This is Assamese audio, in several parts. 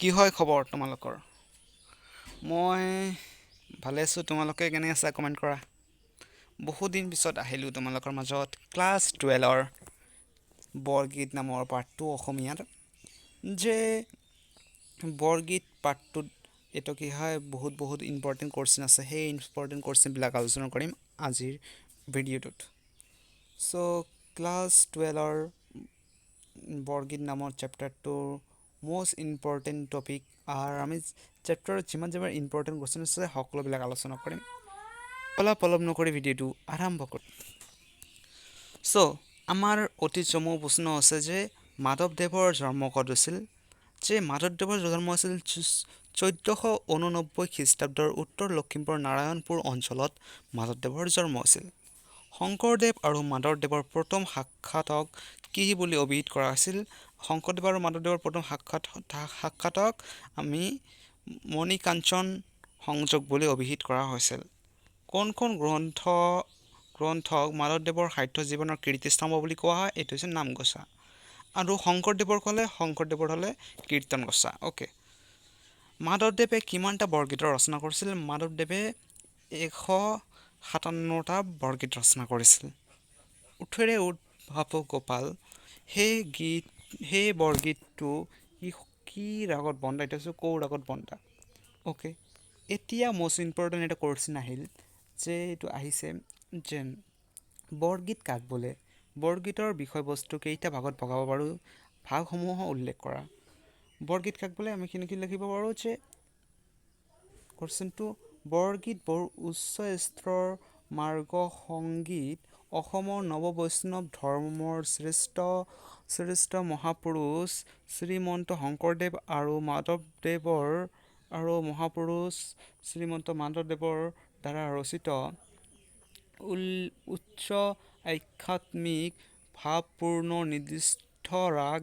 কি হয় খবৰ তোমালোকৰ? মই ভালে আছোঁ। তোমালোকে কেনে আছা কমেণ্ট কৰা। বহুত দিন পিছত আহিলোঁ তোমালোকৰ মাজত ক্লাছ 12ৰ বৰগীত নামৰ পাঠটো অসমীয়াত যে বৰগীত পাঠটোত এইটো কি হয় বহুত ইম্পৰ্টেণ্ট কোৱেশ্চন আছে। সেই ইম্পৰ্টেণ্ট কোৱেশ্চনবিলাক আলোচনা কৰিম আজিৰ ভিডিঅ'টোত। চ' ক্লাছ 12ৰ বৰগীত নামৰ চেপ্টাৰটোৰ most important topic আৰু আমি চেপ্টাৰত যিমান ইম্পৰ্টেণ্ট কোৱেশ্চন আছে সকলোবিলাক আলোচনা কৰিম। পলম নকৰি ভিডিঅ'টো আৰম্ভ কৰিম। চ' আমাৰ অতি চমু প্ৰশ্ন আছে যে মাধৱদেৱৰ জন্ম ক'ত হৈছিল? যে মাধৱদেৱৰ জন্ম হৈছিল 1489 খ্ৰীষ্টাব্দৰ উত্তৰ লখিমপুৰ নাৰায়ণপুৰ অঞ্চলত মাধৱদেৱৰ জন্ম হৈছিল। শংকৰদেৱ আৰু মাধৱদেৱৰ প্ৰথম সাক্ষাতক কি বুলি অভিহিত কৰা হৈছিল? শংকৰদেৱ আৰু মাধৱদেৱৰ প্ৰথম সাক্ষাতক আমি মণিকাঞ্চন সংযোগ বুলি অভিহিত কৰা হৈছিল। কোনখন গ্ৰন্থক মাধৱদেৱৰ সাহিত্য জীৱনৰ কীৰ্তিস্তম্ভ বুলি কোৱা হয়? এইটো হৈছে নামঘোষা। আৰু শংকৰদেৱৰ হ'লে কীৰ্তনঘোষা। অ'কে। মাধৱদেৱে কিমানটা বৰগীত ৰচনা কৰিছিল? মাধৱদেৱে 157টা বৰগীত ৰচনা কৰিছিল। উঠেৰে উদ্ভাৱ গোপাল সেই বৰগীতটো কি ৰাগত বন্ধা? এইটো হৈছে কৌ ৰাগত বন্ধা। অ'কে। এতিয়া মষ্ট ইম্পৰ্টেণ্ট এটা কোৱেশ্চন আহিল যে এইটো আহিছে যে বৰগীত কাক বোলে? বৰগীতৰ বিষয়বস্তু কেইটা ভাগত ভগাব পাৰোঁ? ভাগসমূহ উল্লেখ কৰা। বৰগীত কাক বোলে? আমি কেনেকৈ লিখিব পাৰোঁ যে কোৱেশ্চনটো বৰগীত বৰ উচ্চ স্তৰৰ মাৰ্গ সংগীত অসমৰ নৱবৈষ্ণৱ ধৰ্মৰ শ্ৰেষ্ঠ মহাপুৰুষ শ্ৰীমন্ত শংকৰদেৱ আৰু মাধৱদেৱৰ দ্বাৰা ৰচিত উচ্চ আধ্যাত্মিক ভাৱপূৰ্ণ নিৰ্দিষ্ট ৰাগ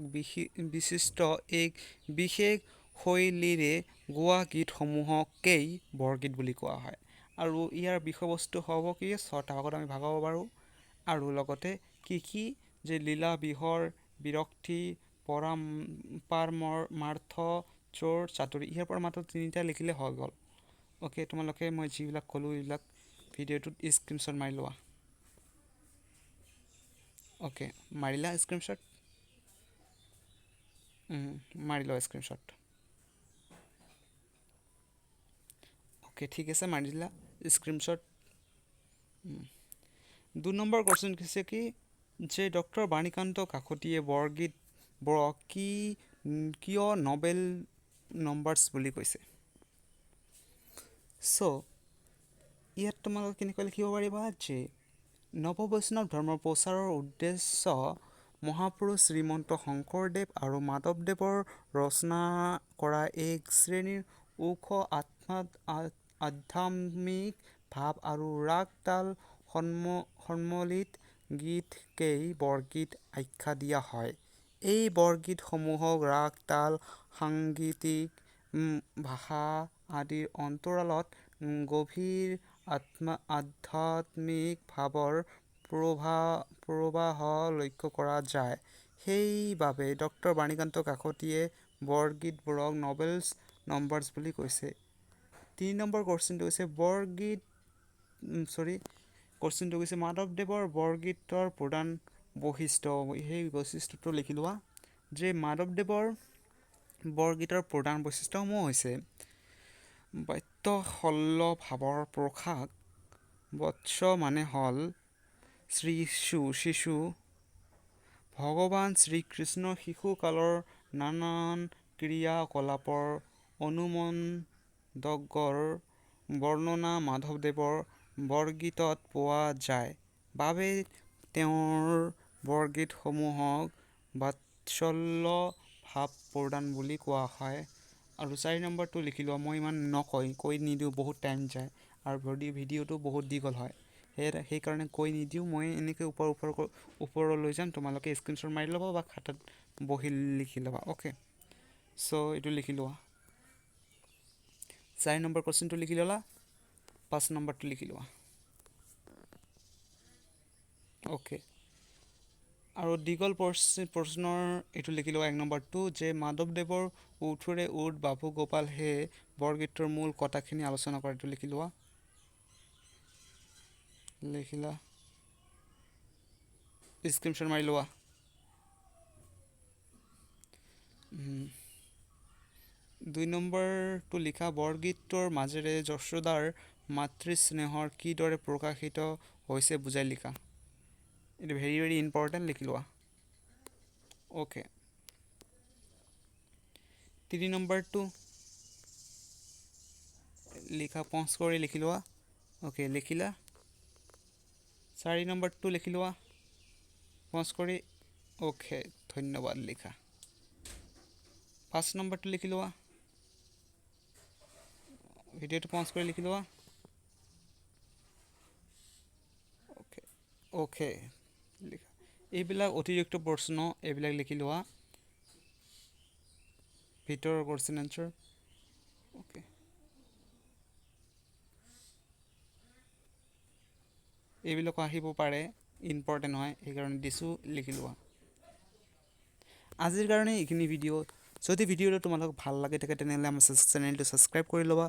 বিশিষ্ট এক বিশেষ শৈলীৰে গোৱা গীতসমূহকেই বৰগীত বুলি কোৱা হয়। আৰু ইয়াৰ বিষয়বস্তু হ'ব কি? 6টা ভাগত আমি ভগাব পাৰোঁ। আৰু লগতে কি যে লীলা বিহৰ বিৰক্তি পাৰমাৰ্থ চোৰ চাতুৰি। ইয়াৰ পৰা মাত্ৰ 3টা লিখিলে হৈ গ'ল। অ'কে। তোমালোকে মই যিবিলাক ক'লোঁ এইবিলাক ভিডিঅ'টোত স্ক্ৰীনশ্বট মাৰি লোৱা। অ'কে। মাৰিলা স্ক্ৰীনশ্বট? মাৰি লোৱা স্ক্ৰীনশ্বট। অ'কে, ঠিক আছে, মাৰি দিলা স্ক্ৰীনশ্বট। 2 নম্বৰ কোৱেশ্চন হৈছে কি যে ডক্টৰ বাণীকান্ত কাকতিয়ে বৰগীতবোৰক কিয় নবেল নম্বাৰ্ছ বুলি কৈছে? চ' ইয়াত তোমালোকে কেনেকৈ লিখিব পাৰিবা যে নৱবৈষ্ণৱ ধৰ্মৰ প্ৰচাৰৰ উদ্দেশ্য মহাপুৰুষ শ্ৰীমন্ত শংকৰদেৱ আৰু মাধৱদেৱৰ ৰচনা কৰা এক শ্ৰেণীৰ ওখ আধ্যাত্মিক ভাৱ আৰু ৰাগ তাল সন্মিলিত গীতকেই বৰগীত আখ্যা দিয়া হয়। এই বৰগীতসমূহক ৰাগ তাল সাংগীতিক ভাষা আদিৰ অন্তৰালত গভীৰ আধ্যাত্মিক ভাৱৰ প্ৰবাহ লক্ষ্য কৰা যায়। সেইবাবে ডক্টৰ বাণীকান্ত কাকতিয়ে বৰগীতবোৰক নবেল নম্বাৰ্ছ বুলি কৈছে। 3 নম্বৰ কোৱেশ্চনটো হৈছে মাধৱদেৱৰ বৰগীতৰ প্ৰধান বৈশিষ্ট্য। সেই বৈশিষ্ট্যটো লিখি লোৱা যে মাধৱদেৱৰ বৰগীতৰ প্ৰধান বৈশিষ্ট্যসমূহ হৈছে বাত্যশল্য ভাৱৰ প্ৰকাশ, বৎস মানে হ'ল শিশু, ভগৱান শ্ৰীকৃষ্ণৰ শিশুকালৰ নানান ক্ৰিয়া-কলাপৰ অনুমোদকৰ বৰ্ণনা মাধৱদেৱৰ বৰগীতত পোৱা যায় বাবে তেওঁৰ বৰগীতসমূহক বাৎসল্য ভাৱ প্ৰধান বুলি কোৱা হয়। আৰু 4 নম্বৰটো লিখি লোৱা। মই ইমান কৈ নিদিওঁ, বহুত টাইম যায় আৰু ভিডিঅ'টো বহুত দীঘল হয়। সেইকাৰণে কৈ নিদিওঁ, মই এনেকৈ ওপৰলৈ যাম। তোমালোকে স্ক্ৰীনশ্বট মাৰি ল'বা বা খাতাত বহি লিখি ল'বা। অ'কে। চ' এইটো লিখি লোৱা। 4 নম্বৰ কোৱেশ্চনটো লিখি ল'লা। 5 নম্বৰটো লিখি লোৱা। অ'কে। আৰু দীঘল প্ৰশ্নৰ এইটো লিখি লোৱা 1 নম্বৰটো যে মাধৱদেৱৰ উঠোৰে উঠ বাবু গোপাল হে বৰগীতৰ মূল কথাখিনি আলোচনা কৰা, এইটো লিখি লোৱা। লিখিলা, স্ক্ৰীনশ্বট মাৰি লোৱা। 2 নম্বৰটো লিখা বৰগীতৰ মাজেৰে যশোদাৰ মাতৃস্নেহৰ কিদৰে প্ৰকাশিত হৈছে বুজাই লিখা। এইটো ভেৰি ভেৰি ইম্পৰ্টেণ্ট, লিখি লোৱা। অ'কে। 3 নম্বৰটো লিখা পজ কৰি লিখি লোৱা। অ'কে, লিখিলা। 4 নম্বৰটো লিখি লোৱা পজ কৰি। অ'কে, ধন্যবাদ, লিখা। 5 নম্বৰটো লিখি লোৱা, ভিডিঅ'টো পজ কৰি লিখি লোৱা। অ'কে অ'কে, লিখা। এইবিলাক অতিৰিক্ত প্ৰশ্ন, এইবিলাক লিখি লোৱা ভিতৰৰ কোৱেশ্চন এনচাৰ। অ'কে, এইবিলাক আহিব পাৰে, ইম্পৰ্টেণ্ট হয়, সেইকাৰণে দিছোঁ, লিখি লোৱা। আজিৰ কাৰণে এইখিনি ভিডিঅ'। যদি ভিডিঅ'টো তোমালোকক ভাল লাগে থাকে তেনেহ'লে আমাৰ চেনেলটো ছাবস্ক্ৰাইব কৰি ল'বা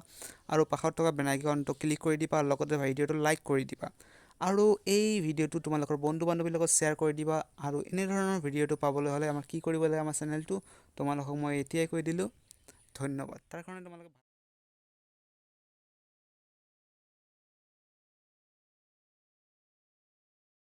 আৰু কাষত থকা বেল আইকনটো ক্লিক কৰি দিবা আৰু লগতে ভিডিঅ'টো লাইক কৰি দিবা আৰু এই ভিডিঅ'টো তোমালোকৰ বন্ধু বান্ধৱীৰ লগত শ্বেয়াৰ কৰি দিবা। আৰু এনেধৰণৰ ভিডিঅ'টো পাবলৈ হ'লে আমাৰ কি কৰিব লাগে, আমাৰ চেনেলটো তোমালোকক মই এতিয়াই কৈ দিলোঁ। ধন্যবাদ। তাৰ কাৰণে তোমালোকে